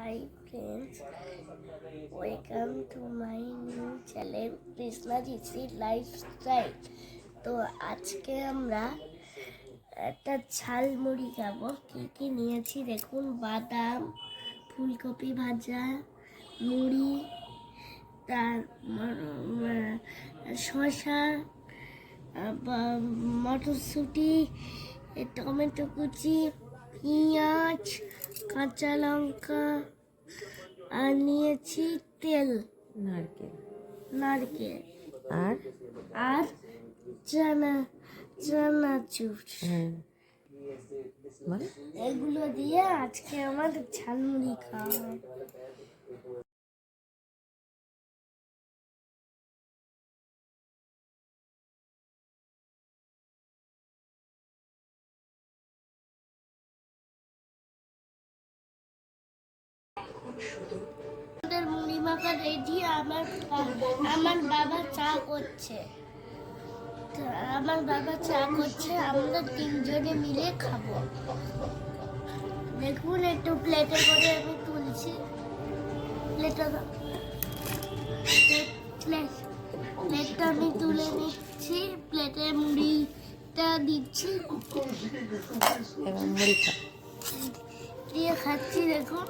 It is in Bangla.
Hi friends, welcome to my new channel Krishna GC lifestyle. তো আজকে আমরা একটা ঝালমুড়ি খাবো। কি কি নিয়েছি দেখুন, বাদাম, ফুলকপি ভাজা, মুড়ি, তার শসা, মটরশুঁটি, টমেটো কুচি, পেঁয়াজ, কাঁচা লঙ্কা, আর নিয়েছি তেল, নারকেল আর চানাচুর। এগুলো দিয়ে আজকে আমার ঝালমুড়ি খাওয়া হবে। আমাদের মুড়ি মাখা রেডি। আমার বাবা চা করছে। আমরা তিনজনে মিলে খাবো। দেখুন, একটু প্লেটে করে আমি তুলছি। প্লেটটা আমি তুলে নিচ্ছি, প্লেটে মুড়িটা দিচ্ছি, মুড়ি দিয়ে খাচ্ছি। দেখুন,